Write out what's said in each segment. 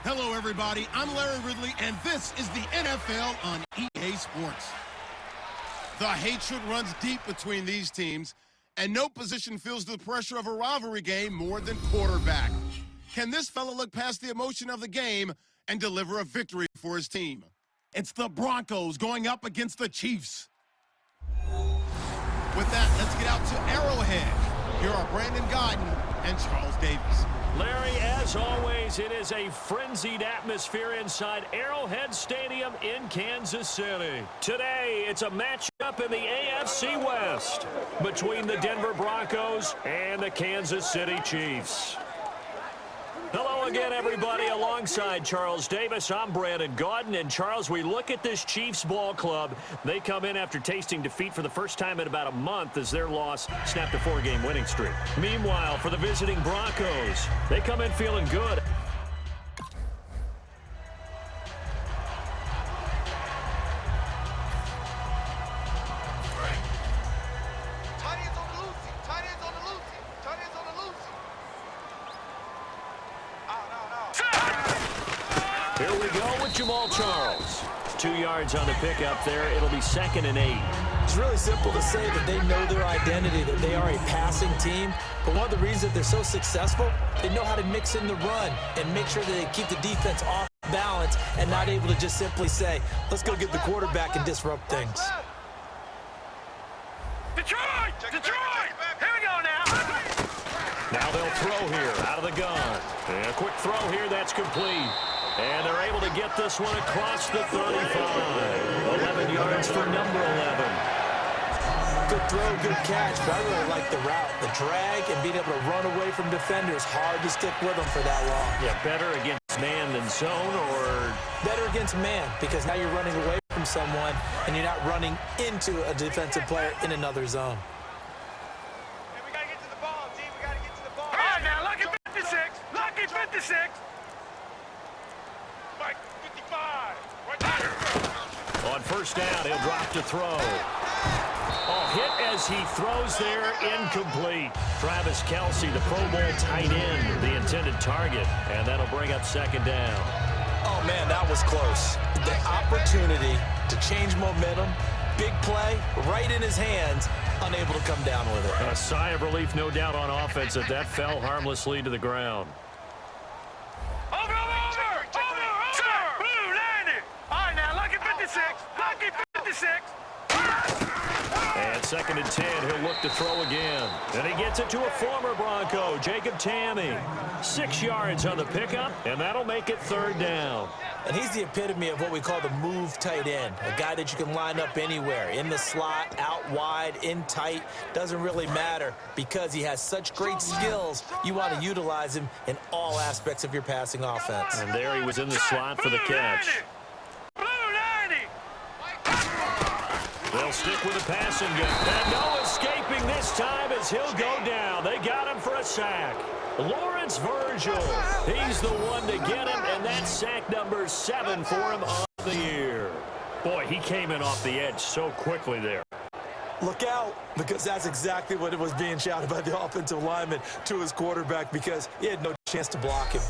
Hello, everybody. I'm Larry Ridley, and this is the NFL on EA Sports. The hatred runs deep between these teams, and no position feels the pressure of a rivalry game more than quarterback. Can this fella look past the emotion of the game and deliver a victory for his team? It's the Broncos going up against the Chiefs. With that, let's get out to Arrowhead. Here are Brandon Godden and Charles Davis. Larry, as always, it is a frenzied atmosphere inside Arrowhead Stadium in Kansas City. Today, it's a matchup in the AFC West between the Denver Broncos and the Kansas City Chiefs. Hello again, everybody. Alongside Charles Davis, I'm Brandon Godden. And Charles, we look at this Chiefs ball club. They come in after tasting defeat for the first time in about a month as their loss snapped a 4-game winning streak. Meanwhile, for the visiting Broncos, they come in feeling good. Here we go with Jamal Charles. 2 yards on the pickup there. It'll be 2nd and 8. It's really simple to say that they know their identity, that they are a passing team. But one of the reasons that they're so successful, they know how to mix in the run and make sure that they keep the defense off balance and not able to just simply say, let's go get the quarterback and disrupt things. Detroit! Detroit! Here we go now. Now they'll throw here out of the gun. And a quick throw here, that's complete. And they're able to get this one across the 35. 11 yards for number 11. Good throw, good catch, but I really like the route. The drag and being able to run away from defenders, hard to stick with them for that long. Yeah, better against man than zone, or better against man, because now you're running away from someone and you're not running into a defensive player in another zone. Hey, we got to get to the ball, team. We got to get to the ball. All right, now, lucky 56. Lucky 56. Mike, 55. Right there. on first down, he'll drop to throw. Oh, hit as he throws there, incomplete. Travis Kelce, the Pro Bowl tight end, the intended target, and that'll bring up 2nd down. Oh, man, that was close. The opportunity to change momentum, big play, right in his hands, unable to come down with it. A sigh of relief, no doubt, on offense that fell harmlessly to the ground. Over! Blue 90. All right, now, lucky 56. Lucky 56. And 2nd and 10, he'll look to throw again. And he gets it to a former Bronco, Jacob Tamme. 6 yards on the pickup, and that'll make it 3rd down. And he's the epitome of what we call the move tight end, a guy that you can line up anywhere, in the slot, out wide, in tight, doesn't really matter because he has such great skills. You want to utilize him in all aspects of your passing offense. And there he was in the slot for the catch. Blue 90. They'll stick with the passing game. And no escaping this time as he'll go down. They got him for a sack. Lawrence Virgil, he's the one to get him, and that's sack number 7 for him on the year. Boy, he came in off the edge so quickly there. Look out, because that's exactly what it was being shouted by the offensive lineman to his quarterback because he had no chance to block him.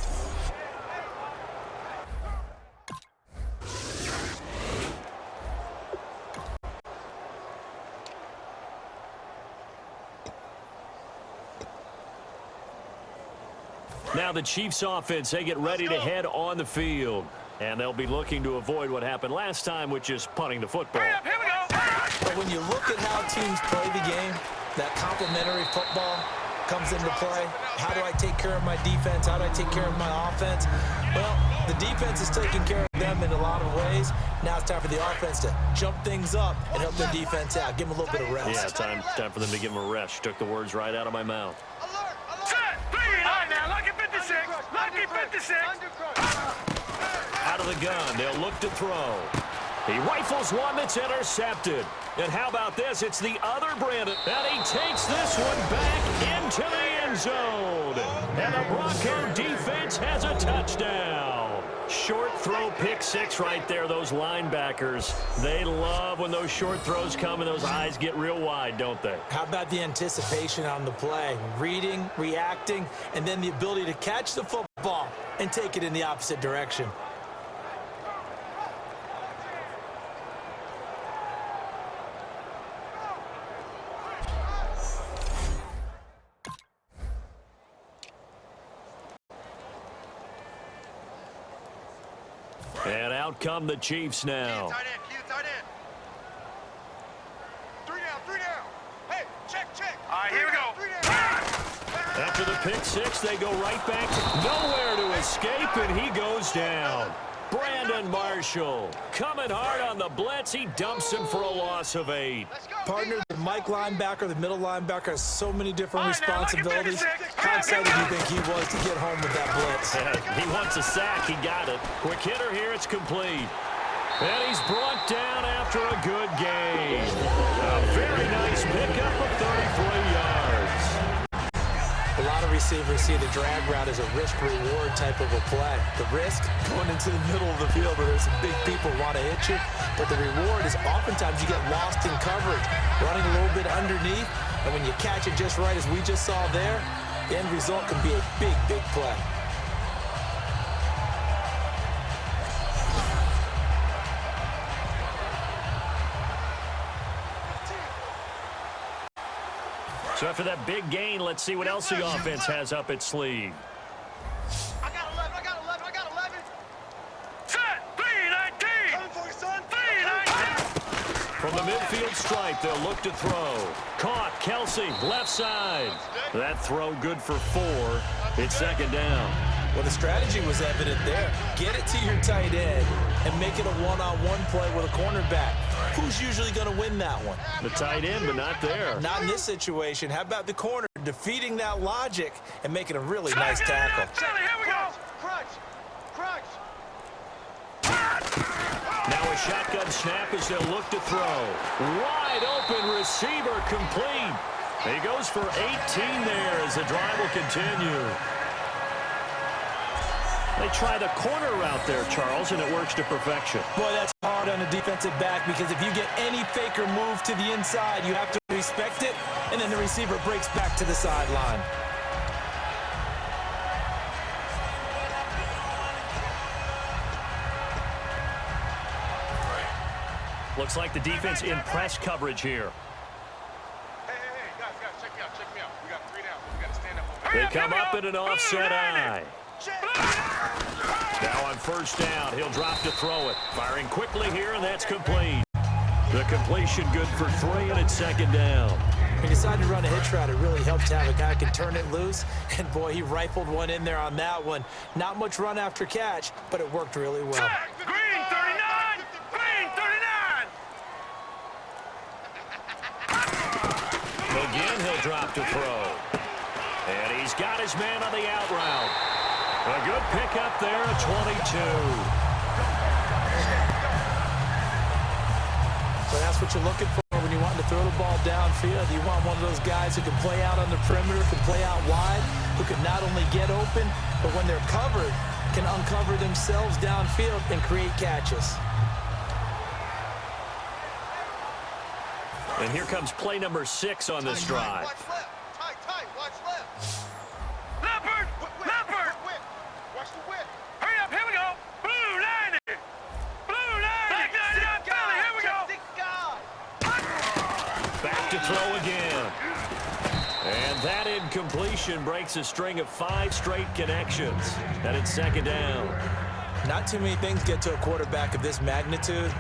Now the Chiefs offense, they get ready to head on the field. And they'll be looking to avoid what happened last time, which is punting the football. Here we go. But when you look at how teams play the game, that complementary football comes into play. How do I take care of my defense? How do I take care of my offense? Well, the defense is taking care of them in a lot of ways. Now it's time for the offense to jump things up and help their defense out. Give them a little bit of rest. Yeah, time for them to give them a rest. She took the words right out of my mouth. Set. 3. All right, now, lucky 56. Lucky 56. Out of the gun, they'll look to throw. He rifles one that's intercepted. And how about this? It's the other Brandon. And he takes this one back into the end zone. And the Bronco defense has a touchdown. Short throw pick six right there, those linebackers. They love when those short throws come and those eyes get real wide, don't they? How about the anticipation on the play? Reading, reacting, and then the ability to catch the football and take it in the opposite direction. And out come the Chiefs now. Tight end, key to tight end. Three down. Hey, check. All right, here we go. After the pick six, they go right back to nowhere to escape, and he goes down. Brandon Marshall coming hard on the blitz. He dumps him for a loss of 8. Partner, the Mike linebacker, the middle linebacker has so many different responsibilities. How excited do you think he was to get home with that blitz? He wants a sack. He got it. Quick hitter here. It's complete. And he's brought down after a good game. A very nice pickup of 33 yards. A lot of receivers see the drag route as a risk-reward type of a play. The risk going into the middle of the field where there's some big people want to hit you, but the reward is oftentimes you get lost in coverage, running a little bit underneath, and when you catch it just right as we just saw there, the end result can be a big, big play. So after that big gain, let's see what else the offense has up its sleeve. I got 11. Set. 3-19. Coming for you, son. 3-19. From the midfield stripe, they'll look to throw. Caught, Kelsey, left side. That throw good for 4. It's second down. Well, the strategy was evident there. Get it to your tight end and make it a one-on-one play with a cornerback. Who's usually going to win that one? The tight end, but not there. Not in this situation. How about the corner defeating that logic and making a really nice tackle? Shelly, here we go. Crunch. Now a shotgun snap as they'll look to throw. Wide open receiver complete. He goes for 18 there as the drive will continue. They try the corner route there, Charles, and it works to perfection. Boy, that's hard on a defensive back because if you get any fake or move to the inside, you have to respect it, and then the receiver breaks back to the sideline. Looks like the defense in press coverage here. Hey, guys, check me out. We got 3 down. We got to stand up. They come up in an offset eye. Now on first down, he'll drop to throw it. Firing quickly here, and that's complete. The completion good for 3, and it's second down. He decided to run a hitch route. It really helped to have a guy can turn it loose, and boy, he rifled one in there on that one. Not much run after catch, but it worked really well. Green 39. Green 39. Again, he'll drop to throw. And he's got his man on the out route. A good pickup there at 22. So that's what you're looking for when you want to throw the ball downfield. You want one of those guys who can play out on the perimeter, can play out wide, who can not only get open, but when they're covered, can uncover themselves downfield and create catches. And here comes play number 6 on this drive. Watch left. Tight. Watch left. Leopard. Whip. Watch the whip. Hurry up. Here we go. Blue 90. Blue 90. Back 99. Belly. Here we go. Back to throw again. And that incompletion breaks a string of 5 straight connections. And it's second down. Not too many things get to a quarterback of this magnitude,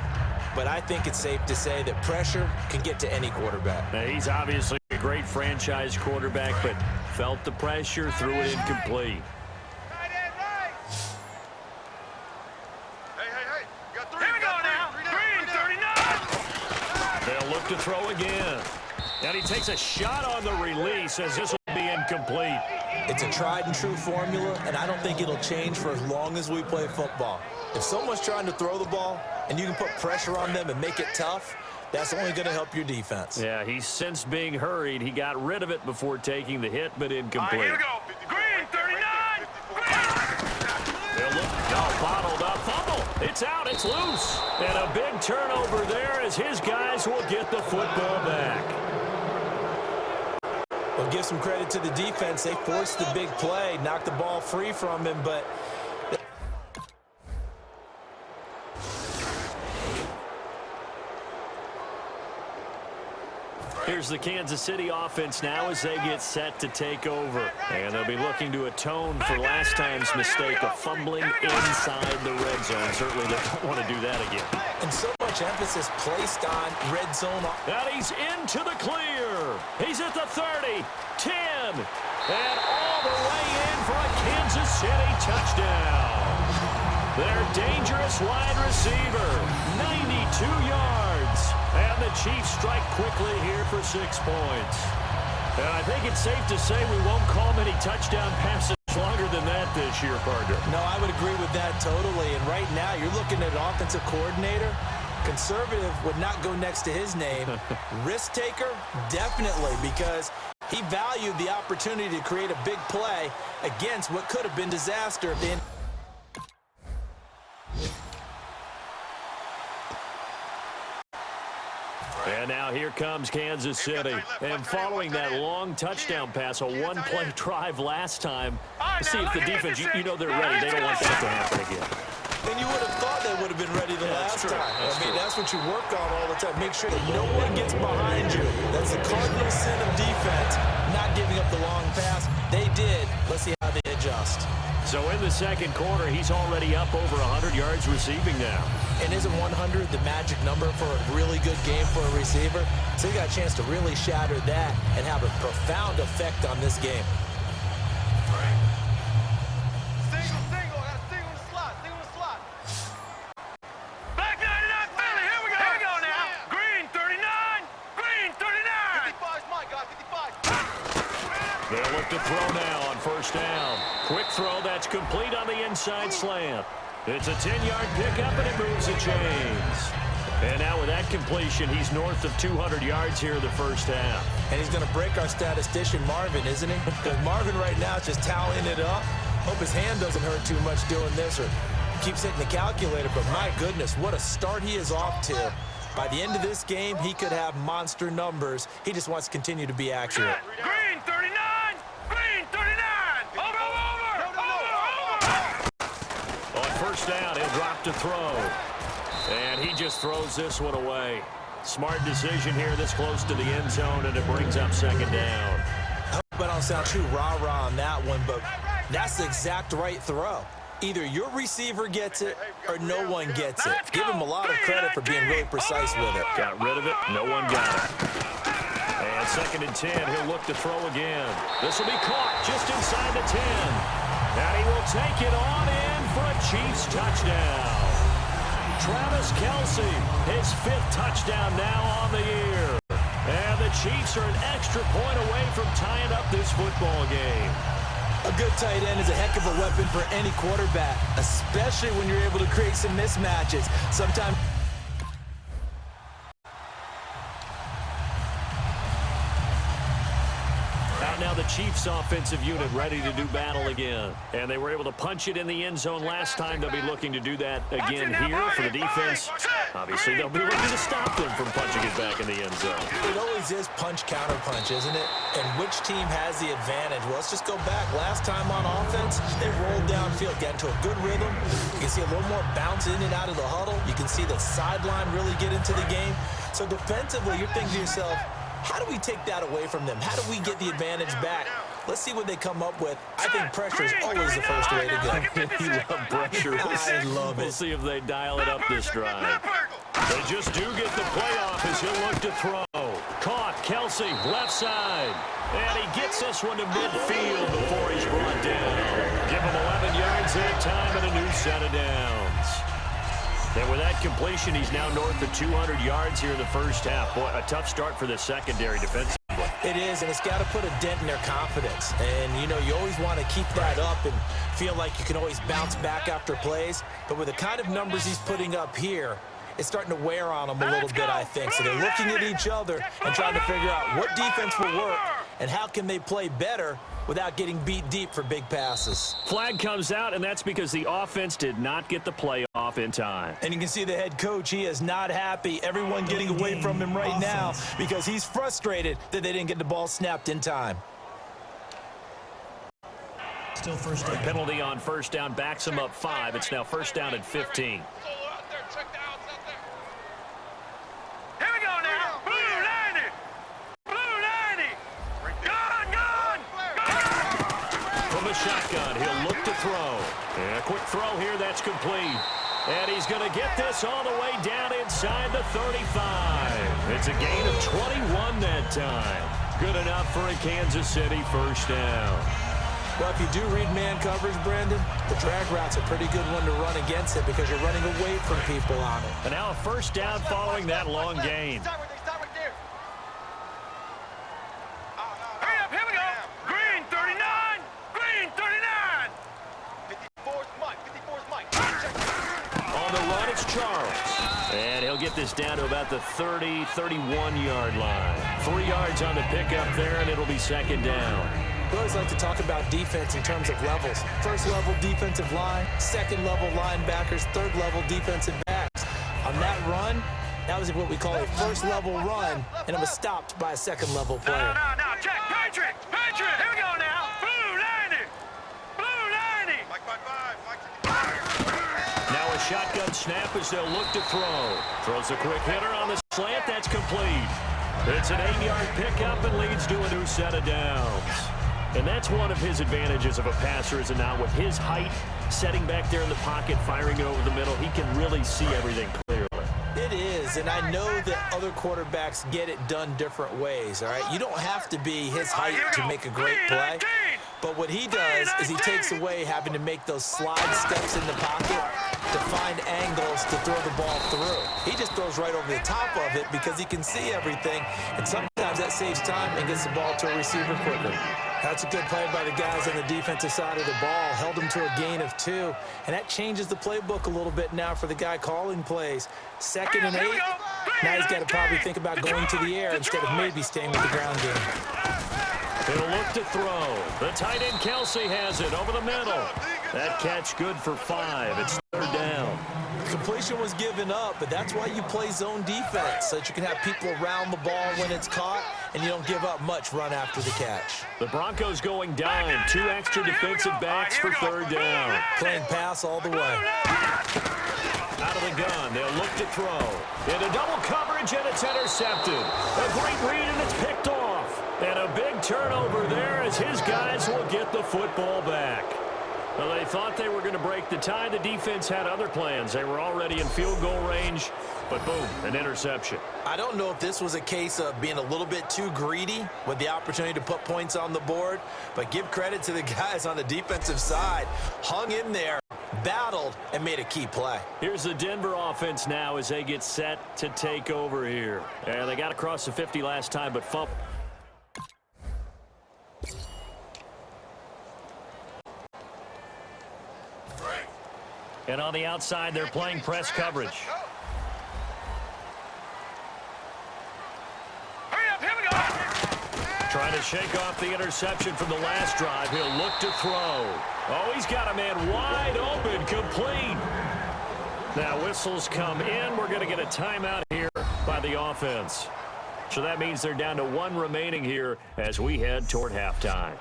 but I think it's safe to say that pressure can get to any quarterback. Now, he's obviously a great franchise quarterback, but felt the pressure, threw it incomplete. Tight end, right. Hey. You got 3. Here we go now. Green 39. They'll look to throw again. And he takes a shot on the release as this will be incomplete. It's a tried and true formula, and I don't think it'll change for as long as we play football. If someone's trying to throw the ball and you can put pressure on them and make it tough, that's only going to help your defense. Yeah, he's since being hurried. He got rid of it before taking the hit, but incomplete. All right, here we go. Green 39. Green. They'll look bottled It's out, it's loose. And a big turnover there as his guys will get the football back. Well, give some credit to the defense. They forced the big play, knocked the ball free from him, but here's the Kansas City offense now as they get set to take over. And they'll be looking to atone for last time's mistake of fumbling inside the red zone. Certainly they don't want to do that again. and so much emphasis placed on red zone. And he's into the clear. He's at the 30, 10, and all the way in for a Kansas City touchdown. Their dangerous wide receiver, 92 yards. And the Chiefs strike quickly here for 6 points. And I think it's safe to say we won't call many touchdown passes longer than that this year, partner. No, I would agree with that totally. And right now, you're looking at an offensive coordinator. Conservative would not go next to his name. Risk taker, definitely, because he valued the opportunity to create a big play against what could have been disaster. And now here comes Kansas City. And following that long touchdown pass, a one-play drive last time, to see if the defense, you know they're ready. They don't want that to happen again. And you would have thought they would have been ready the last time. That's what you work on all the time. Make sure that no one gets behind you. That's the cardinal sin of defense, not giving up the long pass. They did. Let's see how they adjust. So in the second quarter, he's already up over 100 yards receiving now. And isn't 100 the magic number for a really good game for a receiver? So you got a chance to really shatter that and have a profound effect on this game. Single. I got a single in the slot. Back 99, Philly. Here we go. Here we go now. Green 39. 55 is my guy. 55. They'll look to throw now on first down. Quick throw that's complete on the inside slant. It's a 10-yard pickup, and it moves the chains. And now with that completion, he's north of 200 yards here in the first half. And he's going to break our statistician, Marvin, isn't he? Because Marvin right now is just tallying it up. Hope his hand doesn't hurt too much doing this or keeps hitting the calculator. But my goodness, what a start he is off to. By the end of this game, he could have monster numbers. He just wants to continue to be accurate. Green 39. Green 39. Over. First down, he'll drop to throw. And he just throws this one away. Smart decision here this close to the end zone, and it brings up second down. I hope I don't sound too rah-rah on that one, but that's the exact right throw. Either your receiver gets it or no one gets it. Give him a lot of credit for being really precise with it. Got rid of it. No one got it. And second and 10, he'll look to throw again. This will be caught just inside the 10. And he will take it on in for a Chiefs touchdown. Travis Kelce, his 5th touchdown now on the year. And the Chiefs are an extra point away from tying up this football game. A good tight end is a heck of a weapon for any quarterback, especially when you're able to create some mismatches. Sometimes now the Chiefs offensive unit ready to do battle again. And they were able to punch it in the end zone last time. They'll be looking to do that again here for the defense. Obviously, they'll be looking to stop them from punching it back in the end zone. it always is punch-counter-punch, isn't it? And which team has the advantage? Well, let's just go back. Last time on offense, they rolled downfield, got into a good rhythm. You can see a little more bounce in and out of the huddle. You can see the sideline really get into the game. So defensively, you're thinking to yourself, how do we take that away from them? How do we get the advantage back? Let's see what they come up with. I think pressure is always the first way to go. You love pressure. I love it. We'll see if they dial it up this drive. They just do get the play off as he'll look to throw. Caught, Kelce, left side. And he gets this one to midfield before he's brought down. Give him 11 yards that time and a new set of downs. And with that completion, he's now north of 200 yards here in the first half. Boy, a tough start for the secondary defensively. It is, and it's got to put a dent in their confidence. And, you know, you always want to keep that up and feel like you can always bounce back after plays. But with the kind of numbers he's putting up here, it's starting to wear on them a little bit, I think. So they're looking at each other and trying to figure out what defense will work and how can they play better without getting beat deep for big passes. Flag comes out, and that's because the offense did not get the play off in time. And you can see the head coach, he is not happy. Everyone getting away from him right now because he's frustrated that they didn't get the ball snapped in time. Still first down. Penalty on first down backs him up 5. It's now first down and 15. Shotgun, he'll look to throw. And a quick throw here, that's complete. And he's going to get this all the way down inside the 35. It's a gain of 21 that time. Good enough for a Kansas City first down. Well, if you do read man coverage, Brandon, the drag route's a pretty good one to run against it because you're running away from people on it. And now a first down following that long gain. Charles. And he'll get this down to about the 30, 31-yard line. 3 yards on the pickup there, and it'll be second down. We always like to talk about defense in terms of levels. First level defensive line, second level linebackers, third level defensive backs. On that run, that was what we call a first level run, and it was stopped by a second level player. No, check, Patrick, here we go now. Blue 90. Mike 5. Now a shotgun snap as they'll look to throw. Throws a quick hitter on the slant. That's complete. It's an 8-yard pickup and leads to a new set of downs. And that's one of his advantages of a passer, is it not? With his height, setting back there in the pocket, firing it over the middle, he can really see everything clearly. It is, and I know that other quarterbacks get it done different ways, all right? You don't have to be his height to make a great play. But what he does is he takes away having to make those slide steps in the pocket to find angles to throw the ball through. He just throws right over the top of it because he can see everything, and sometimes that saves time and gets the ball to a receiver quicker. That's a good play by the guys on the defensive side of the ball. Held him to a gain of 2, and that changes the playbook a little bit now for the guy calling plays. 2nd and 8, now he's got to probably think about going to the air instead of maybe staying with the ground game. He'll look to throw. The tight end Kelsey has it over the middle. That catch good for 5. It's third down. Completion was given up, but that's why you play zone defense, so that you can have people around the ball when it's caught, and you don't give up much run after the catch. The Broncos going down. 2 extra defensive backs for third down. Playing pass all the way. Out of the gun, they'll look to throw. Into double coverage, and it's intercepted. A great read, and it's picked off. And a big turnover there as his guys will get the football back. Well, they thought they were going to break the tie. The defense had other plans. They were already in field goal range, but boom, an interception. I don't know if this was a case of being a little bit too greedy with the opportunity to put points on the board, but give credit to the guys on the defensive side. Hung in there, battled, and made a key play. Here's the Denver offense now as they get set to take over here. And they got across the 50 last time, but fumbled. And on the outside, they're playing press coverage. Hurry up, here we go. Trying to shake off the interception from the last drive. He'll look to throw. Oh, he's got a man wide open, complete. Now whistles come in. We're going to get a timeout here by the offense. So that means they're down to 1 remaining here as we head toward halftime.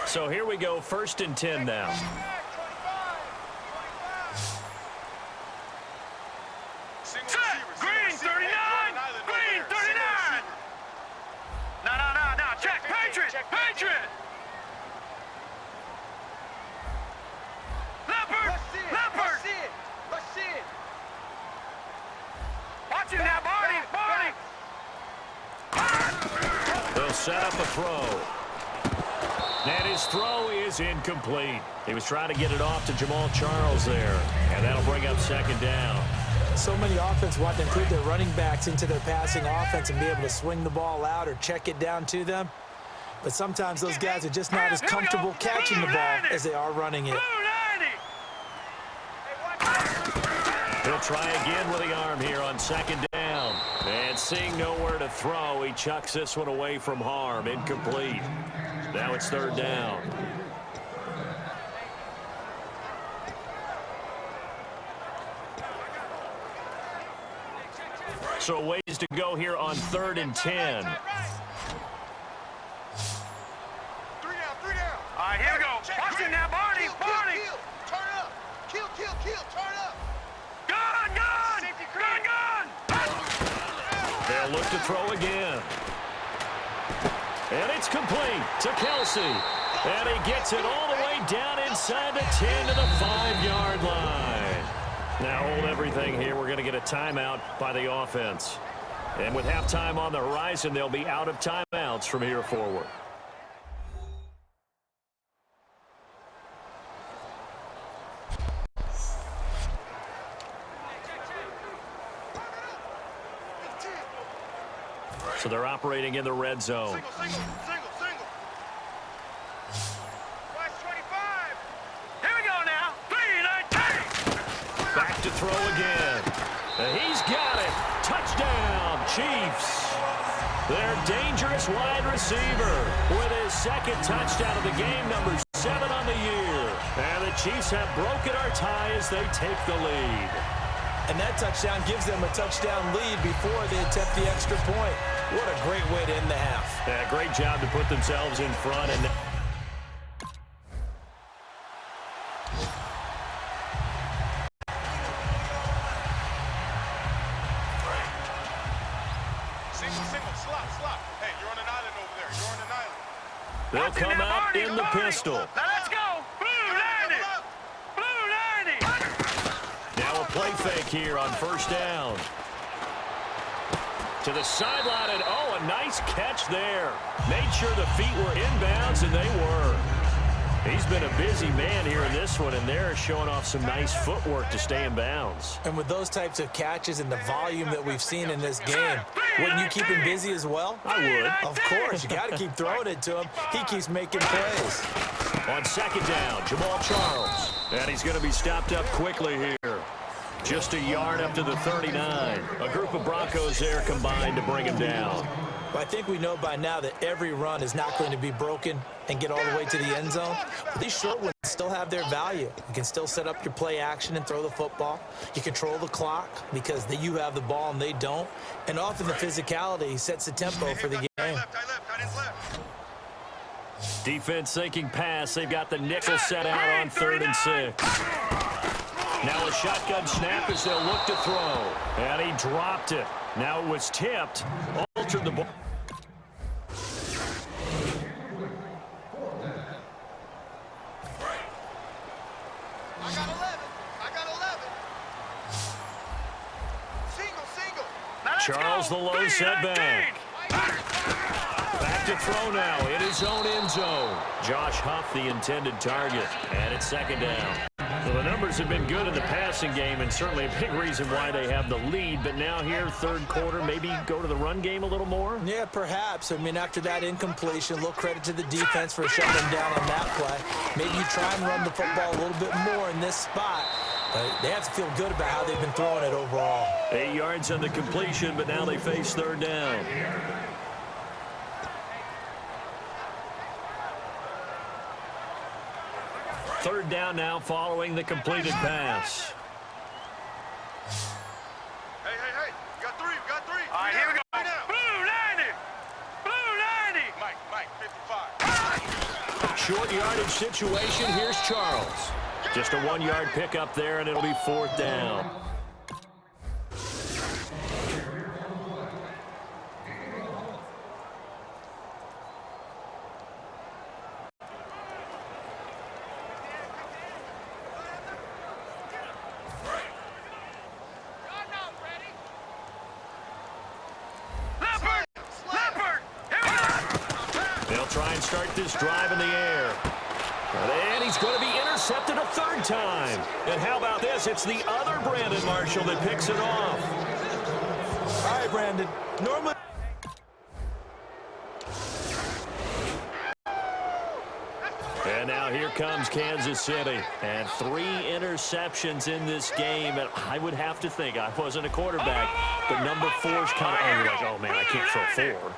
So here we go, 1st and 10 now. Green 39! Green 39! No, check, Patriot! Leopard! Let's see it! Watch him now, Barney! They'll set up a throw. And his throw is incomplete. He was trying to get it off to Jamal Charles there. And that'll bring up 2nd down. So many offenses want to include their running backs into their passing offense and be able to swing the ball out or check it down to them. But sometimes those guys are just not as comfortable catching the ball as they are running it. He'll try again with the arm here on second down. And seeing nowhere to throw, he chucks this one away from harm. Incomplete. Now it's third down. So ways to go here on 3rd and 10. 3 down. All right, here we go. Watch it now, Barney. Barney. Turn up. Kill. Turn up. Gun. They'll look to throw again. And it's complete to Kelsey. And he gets it all the way down inside the 10 to the 5-yard line. Now hold everything here. We're going to get a timeout by the offense. And with halftime on the horizon, they'll be out of timeouts from here forward. So they're operating in the red zone. Single. Watch 25. Here we go now. 3-19. Back to throw again. And he's got it. Touchdown, Chiefs. Their dangerous wide receiver with his second touchdown of the game, number 7 on the year. And the Chiefs have broken our tie as they take the lead. And that touchdown gives them a touchdown lead before they attempt the extra point. What a great way to end the half. Yeah, great job to put themselves in front. And Single. Slot. Hey, you're on an island over there. You're on an island. they'll come out in the pistol. Now let's go. Blue 90. Now a play fake here on first down. To the sideline, and a nice catch there. Made sure the feet were inbounds, and they were. He's been a busy man here in this one, and they're showing off some nice footwork to stay in bounds. And with those types of catches and the volume that we've seen in this game, wouldn't you keep him busy as well? I would. Of course. You got to keep throwing it to him. He keeps making plays. On second down, Jamal Charles. And he's going to be stopped up quickly here. Just a yard up to the 39. A group of Broncos there combined to bring him down. Well, I think we know by now that every run is not going to be broken and get all the way to the end zone. But these short ones still have their value. You can still set up your play action and throw the football. You control the clock because you have the ball and they don't. And often the physicality sets the tempo for the game. Defense thinking pass. They've got the nickel set out on 3rd and 6. Now a shotgun snap as they'll look to throw. And he dropped it. Now it was tipped. Altered the ball. I got 11. Single. Charles the low setback. Back to throw now in his own end zone. Josh Huff the intended target. And it's second down. So the numbers have been good in the passing game and certainly a big reason why they have the lead. But now here, third quarter, maybe go to the run game a little more? Yeah, perhaps. I mean, after that incompletion, a little credit to the defense for shutting them down on that play. Maybe you try and run the football a little bit more in this spot. But they have to feel good about how they've been throwing it overall. 8 yards on the completion, but now they face third down. Third down now following the completed pass. Hey. We got three. All right, here we go. Blue 90. Mike, 55. Short yardage situation. Here's Charles. Just a 1-yard pickup there, and it'll be 4th down. Try and start this drive in the air. And he's going to be intercepted a 3rd time. And how about this? It's the other Brandon Marshall that picks it off. All right, Brandon. Normally. And now Now here comes Kansas City. And 3 interceptions in this game. And I would have to think, I wasn't a quarterback, but number 4's kind of, oh, you're like, oh, man, I can't throw 4.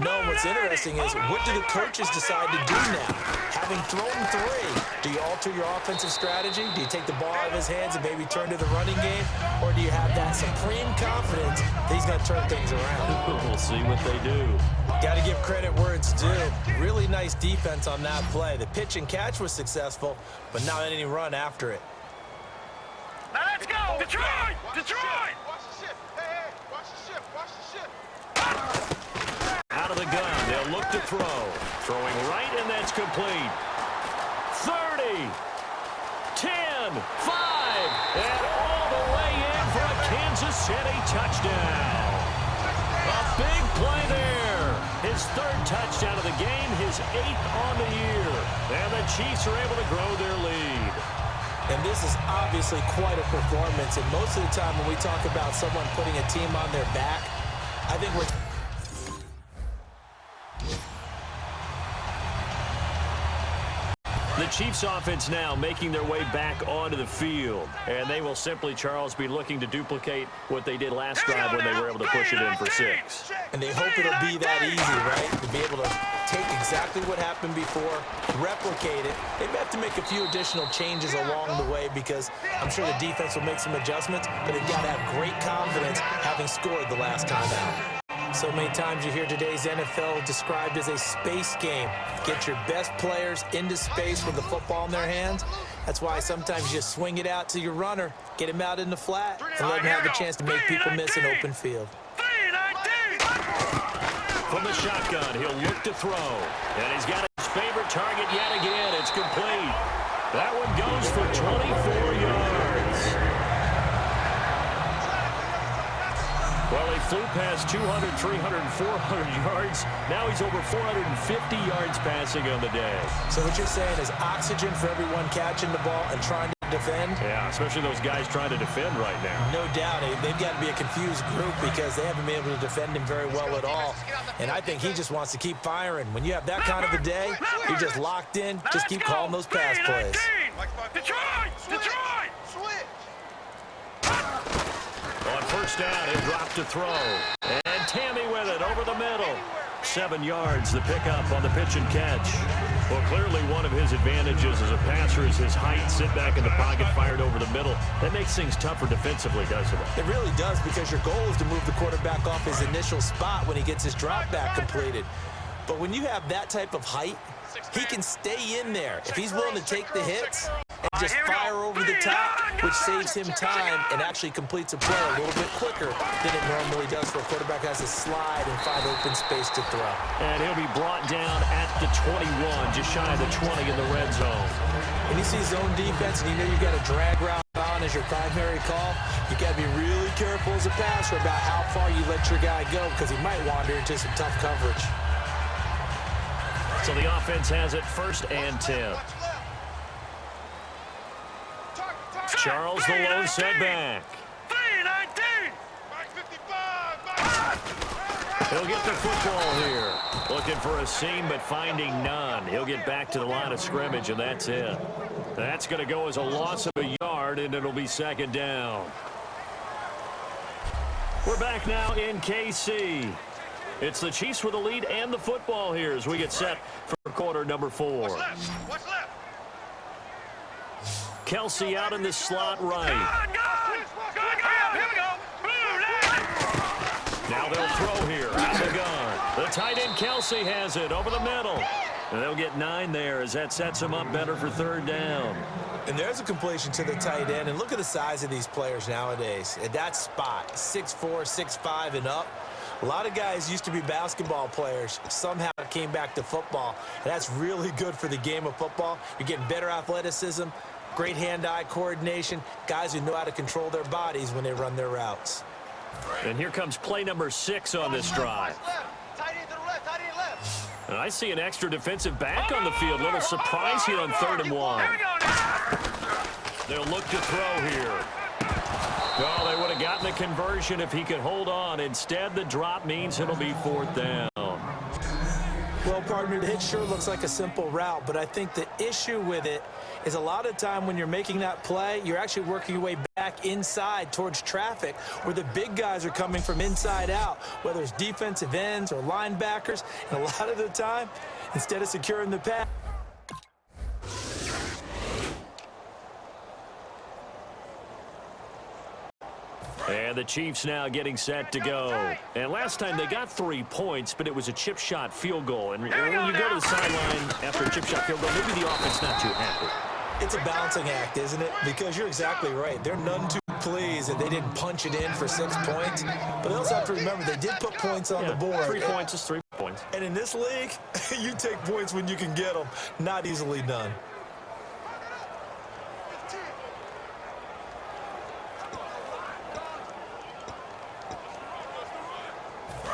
No, what's interesting is what do the coaches decide to do now? Having thrown 3, do you alter your offensive strategy? Do you take the ball out of his hands and maybe turn to the running game? Or do you have that supreme confidence that he's going to turn things around? We'll see what they do. Got to give credit where it's due. Really nice defense on that play. The pitch and catch was successful, but not any run after it. Now let's go! Detroit! Detroit! Watch the ship. Hey, watch the ship. Watch the ship. Out of the gun, they'll look to throw. Throwing right, and that's complete. 30, 10, 5, and all the way in for a Kansas City touchdown. A big play there. His 3rd touchdown of the game, his 8th on the year. And the Chiefs are able to grow their lead. And this is obviously quite a performance. And most of the time when we talk about someone putting a team on their back, I think we're... The Chiefs offense now making their way back onto the field. And they will simply, Charles, be looking to duplicate what they did last drive when they were able to push it in for 6. And they hope it'll be that easy, right? To be able to take exactly what happened before, replicate it. They may have to make a few additional changes along the way because I'm sure the defense will make some adjustments, but they've got to have great confidence having scored the last time out. So many times you hear today's NFL described as a space game. Get your best players into space with the football in their hands. That's why sometimes you swing it out to your runner, get him out in the flat, and let him have the chance to make people miss an open field. From the shotgun, he'll look to throw. And he's got his favorite target yet again. It's complete. That one goes for 24 yards. Well, he flew past 200, 300, 400 yards. Now he's over 450 yards passing on the day. So what you're saying is oxygen for everyone catching the ball and trying to defend? Yeah, especially those guys trying to defend right now. No doubt. They've got to be a confused group because they haven't been able to defend him very well at all. And I think he just wants to keep firing. When you have that kind of a day, you're just locked in. Just keep calling those pass plays. Detroit! Detroit! On first down, he'll drop to throw. And Tammy with it over the middle. 7 yards, the pickup on the pitch and catch. Well, clearly one of his advantages as a passer is his height. Sit back in the pocket, fired over the middle. That makes things tougher defensively, doesn't it? It really does because your goal is to move the quarterback off his initial spot when he gets his drop back completed. But when you have that type of height, he can stay in there. If he's willing to take the hits and just fire over the top, which saves him time and actually completes a play a little bit quicker than it normally does for a quarterback who has to slide and find open space to throw. And he'll be brought down at the 21, just shy of the 20 in the red zone. When you see zone defense and you know you've got a drag route on as your primary call, you got to be really careful as a passer about how far you let your guy go because he might wander into some tough coverage. So the offense has it 1st and 10. Charles, the lone setback. He'll get the football here. Looking for a seam, but finding none. He'll get back to the line of scrimmage, and that's it. That's going to go as a loss of a yard, and it'll be 2nd down. We're back now in KC. It's the Chiefs with the lead and the football here as we get set for quarter number 4. What's left? Kelsey out in the slot right. Here we go. Now they'll throw here out of the gun. The tight end Kelsey has it over the middle. And they'll get 9 there as that sets him up better for 3rd down. And there's a completion to the tight end. And look at the size of these players nowadays. At that spot, 6'4", 6'5", and up. A lot of guys used to be basketball players. Somehow it came back to football. And that's really good for the game of football. You're getting better athleticism, great hand-eye coordination, guys who know how to control their bodies when they run their routes. And here comes play number 6 on this drive. Tight end to the left, tight end left. And I see an extra defensive back on the field. Little surprise here on 3rd and 1. They'll look to throw here. Oh, they would have gotten the conversion if he could hold on. Instead, the drop means it'll be 4th down. Well, partner, it sure looks like a simple route, but I think the issue with it is a lot of time when you're making that play, you're actually working your way back inside towards traffic where the big guys are coming from inside out, whether it's defensive ends or linebackers. And a lot of the time, instead of securing the pass, and the Chiefs now getting set to go. And last time they got 3 points, but it was a chip shot field goal. And when you go to the sideline after a chip shot field goal, maybe the offense not too happy. it's a balancing act, isn't it? Because you're exactly right. They're none too pleased that they didn't punch it in for 6 points. But they also have to remember they did put points on the board. 3 points is 3 points. And in this league, you take points when you can get them. Not easily done.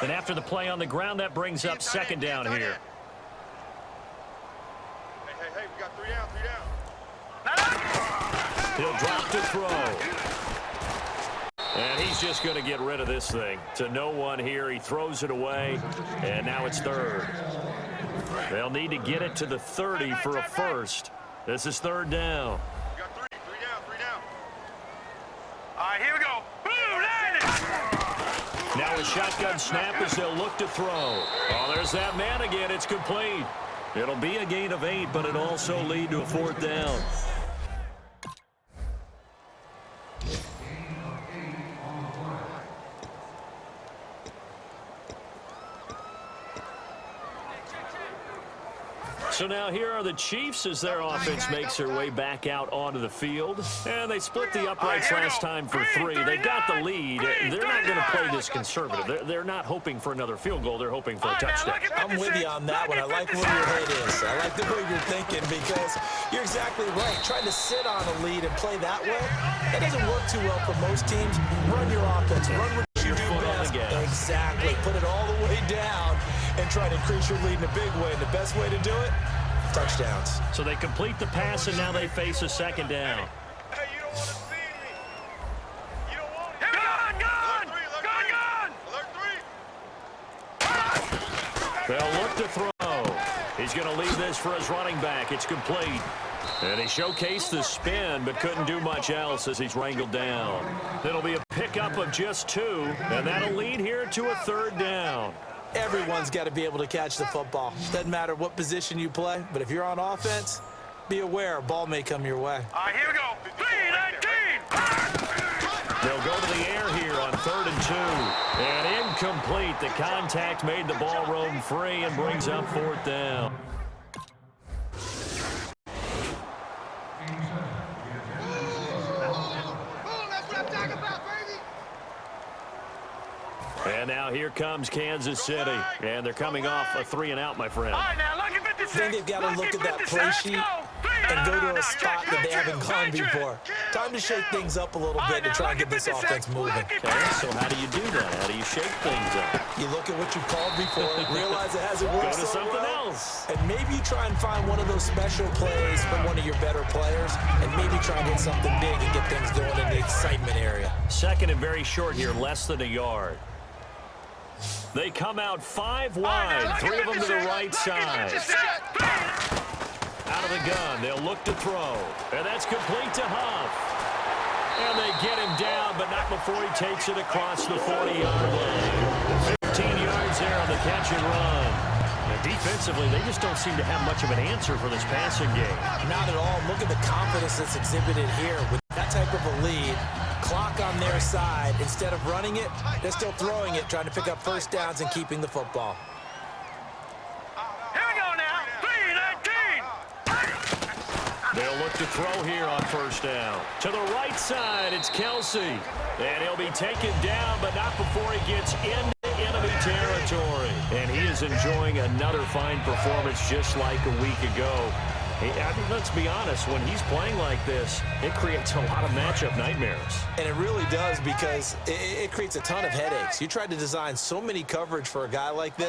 And after the play on the ground, that brings up second down here. Hey, we got 3 down, 3 down. He'll drop to throw. And he's just going to get rid of this thing. To no one here. He throws it away, and now it's third. They'll need to get it to the 30 for a first. This is third down. We got 3 down, 3 down. All right, here we go. Boom, landed. Now a shotgun snap as they'll look to throw. Oh, there's that man again. It's complete. It'll be a gain of 8, but it'll also lead to a fourth down. So now here are the Chiefs as their offense makes their way back out onto the field. And they split the uprights last time for 3. They've got the lead. They're not going to play this conservative. They're not hoping for another field goal. They're hoping for a touchdown. I'm with you on that one. I like where your head is. I like the way you're thinking because you're exactly right. Trying to sit on a lead and play that way, that doesn't work too well for most teams. Run your offense. Run what you do best. Exactly. Put it all the way down and try to increase your lead in a big way. And the best way to do it, touchdowns. So they complete the pass, and now they face a second down. Hey, you don't want to see me. You don't want it. Gun! They'll look to throw. He's going to leave this for his running back. It's complete. And he showcased the spin, but couldn't do much else as he's wrangled down. It'll be a pickup of just 2, and that'll lead here to a third down. Everyone's got to be able to catch the football. Doesn't matter what position you play, but if you're on offense, be aware a ball may come your way. All right, here we go. 3-19. They'll go to the air here on 3rd and 2. And incomplete. The contact made the ball roam free and brings up 4th down. And now here comes Kansas City. And they're coming off a 3-and-out, my friend. All right, now, lucky 56. I think they've got to look at that play sheet and go to a spot that they haven't gone before. Time to shake things up a little bit to try and get this offense moving. Okay, so how do you do that? How do you shake things up? You look at what you called before, realize it hasn't worked Go to so something well, else. and maybe you try and find one of those special plays from one of your better players, and maybe try and get something big and get things going in the excitement area. Second and very short here, less than a yard. They come out 5 wide, 3 of them to the right side. Out of the gun, they'll look to throw. And that's complete to Huff. And they get him down, but not before he takes it across the 40-yard line. 15 yards there on the catch and run. And defensively, they just don't seem to have much of an answer for this passing game. Not at all. Look at the confidence that's exhibited here with that type of a lead. Clock on their side. Instead of running it, they're still throwing it, trying to pick up first downs and keeping the football. Here we go now. 3-19. They'll look to throw here on first down. To the right side, it's Kelsey. And he'll be taken down, but not before he gets into enemy territory. And he is enjoying another fine performance just like a week ago. I mean, let's be honest, when he's playing like this, it creates a lot of matchup nightmares. And it really does because it creates a ton of headaches. You try to design so many coverage for a guy like this,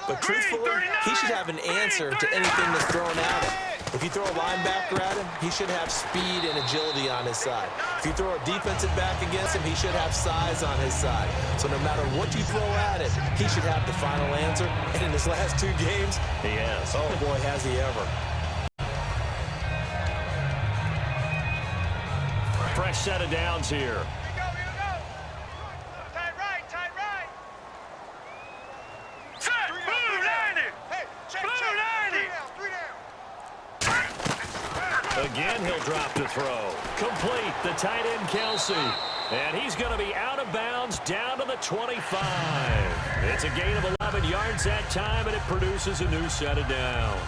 But truthfully, he should have an answer to anything that's thrown at him. If you throw a linebacker at him, he should have speed and agility on his side. If you throw a defensive back against him, he should have size on his side. So no matter what you throw at him, he should have the final answer. And in his last 2 games, he has. Oh, boy, has he ever. Fresh set of downs here. Here we go. Tight right. Set. Blue 90. Hey, check. Blue 90. 3 down. Again, he'll drop to throw. Complete, the tight end, Kelsey. And he's going to be out of bounds down to the 25. It's a gain of 11 yards that time, and it produces a new set of downs.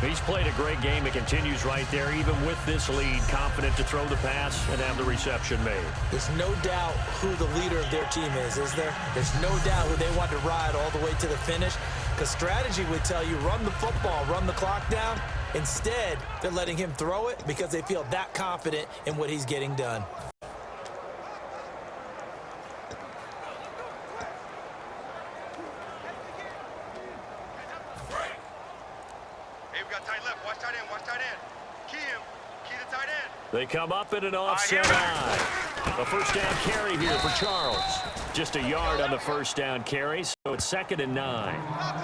He's played a great game. It continues right there, even with this lead, confident to throw the pass and have the reception made. There's no doubt who the leader of their team is there? There's no doubt who they want to ride all the way to the finish, because strategy would tell you run the football, run the clock down. Instead, they're letting him throw it because they feel that confident in what he's getting done. They come up in an offset eye. A first down carry here for Charles. Just a yard on the first down carry, so it's 2nd and 9.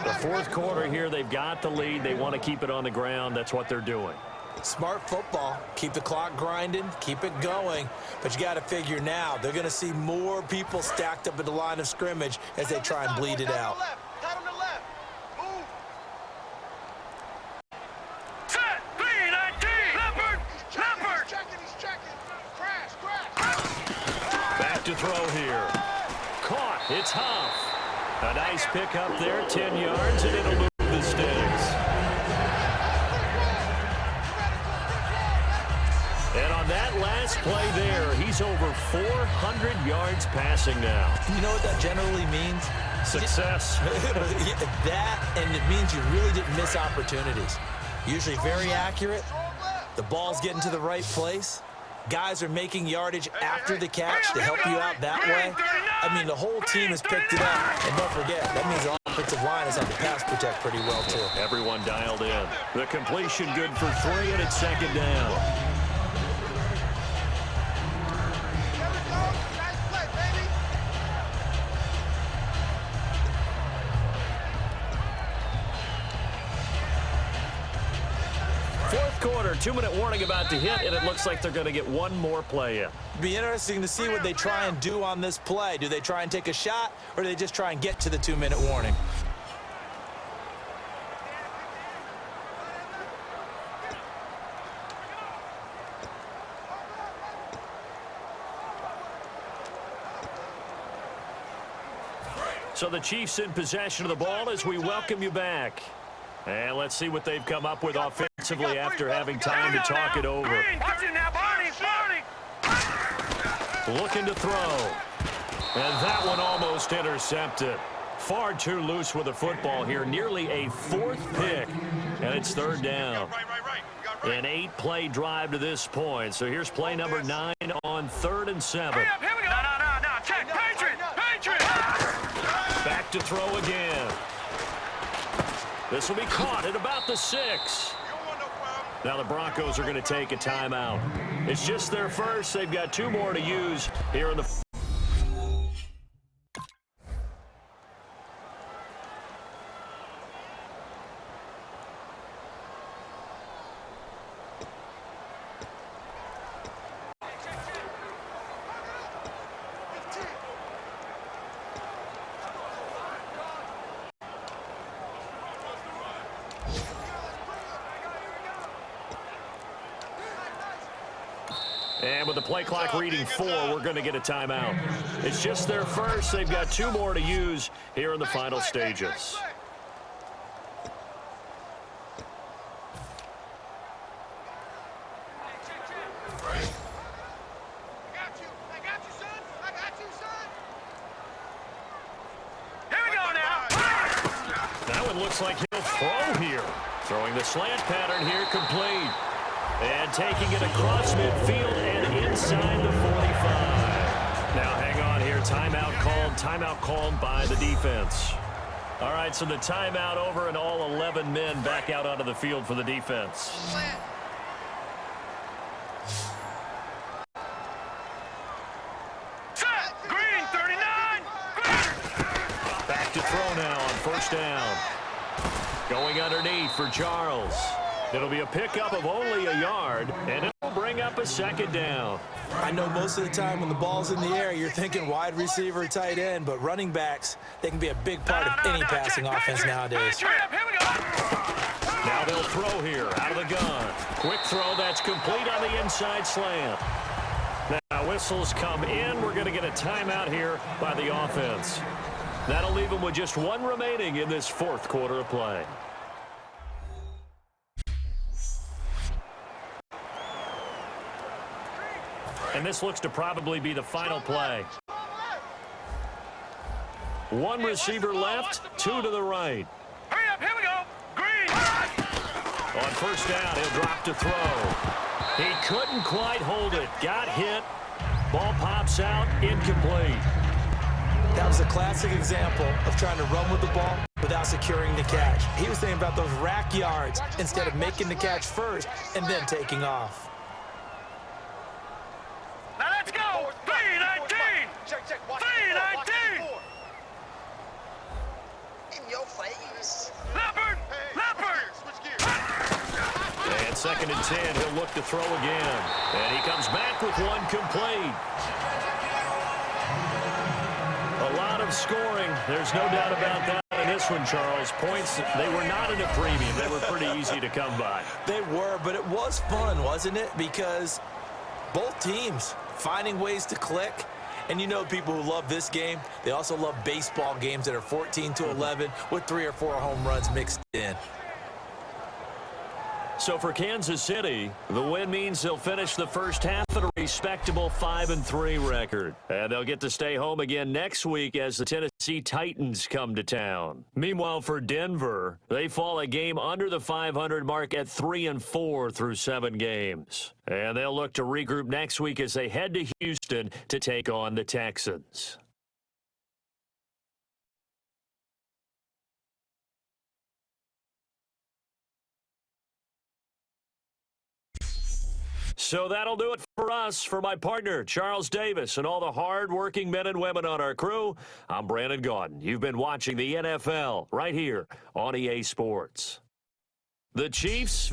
The 4th quarter here, they've got the lead. They want to keep it on the ground. That's what they're doing. Smart football. Keep the clock grinding. Keep it going. But you got to figure now, they're going to see more people stacked up at the line of scrimmage as they try and bleed it out. Tight on the left. Move. Set. 3-19. Leopard. He's checking. Crash. Back to throw here. Caught. It's Huff. A nice pick up there, 10 yards, and it'll move the sticks. And on that last play there, he's over 400 yards passing now. You know what that generally means? Success. That, and it means you really didn't miss opportunities. Usually very accurate. The ball's getting to the right place. Guys are making yardage after the catch to help you out that way. I mean, the whole team has picked it up. And don't forget, that means the offensive line has had to pass protect pretty well, too. Everyone dialed in. The completion good for 3, and it's 2nd down. Fourth quarter, 2-minute warning about to hit, and it looks like they're going to get one more play in. It'll be interesting to see what they try and do on this play. Do they try and take a shot, or do they just try and get to the 2-minute warning? So the Chiefs in possession of the ball as we welcome you back. And let's see what they've come up with offensively after having time to talk it over. Watch it now, Barney. Looking to throw. And that one almost intercepted. Far too loose with the football here. Nearly a 4th pick. And it's 3rd down. An 8-play drive to this point. So here's play number 9 on 3rd and 7. Here we go. No. Check. Patriot. Back to throw again. This will be caught at about the 6. Now the Broncos are going to take a timeout. It's just their first. They've got 2 more to use here in the... And with the play clock reading 4, we're going to get a timeout. It's just their first. They've got 2 more to use here in the final stages. Here we go now. That one looks like he'll throw here. Throwing the slant pattern here, complete. And taking it across midfield and inside the 45. Now hang on here. Timeout called by the defense. All right, so the timeout over and all 11 men back out onto the field for the defense. Set. Green 39. Back to throw now on first down. Going underneath for Charles. It'll be a pickup of only a yard, and it'll bring up a second down. I know most of the time when the ball's in the air, you're thinking wide receiver, tight end, but running backs, they can be a big part of any passing offense nowadays. Here we go. Now they'll throw here out of the gun. Quick throw that's complete on the inside slant. Now whistles come in. We're going to get a timeout here by the offense. That'll leave them with just one remaining in this fourth quarter of play. And this looks to probably be the final play. One receiver left, two to the right. Hurry up, here we go. Green. On first down, he'll drop to throw. He couldn't quite hold it. Got hit. Ball pops out, incomplete. That was a classic example of trying to run with the ball without securing the catch. He was thinking about those rack yards instead of making the catch first and then taking off. Now let's go. 319. Check. 319. In your face. Leopard. Switch gears. And second and 10, he'll look to throw again. And he comes back with one complete. A lot of scoring. There's no doubt about that in this one, Charles. Points, they were not in a premium. They were pretty easy to come by. They were, but it was fun, wasn't it? Because both teams finding ways to click. And you know people who love this game, they also love baseball games that are 14-11 with 3 or 4 home runs mixed in. So for Kansas City, the win means they'll finish the first half at a respectable 5-3 record. And they'll get to stay home again next week as the Tennessee Titans come to town. Meanwhile, for Denver, they fall a game under the 500 mark at 3-4 through 7 games. And they'll look to regroup next week as they head to Houston to take on the Texans. So that'll do it for us. For my partner, Charles Davis, and all the hard-working men and women on our crew, I'm Brandon Gaudin. You've been watching the NFL right here on EA Sports. The Chiefs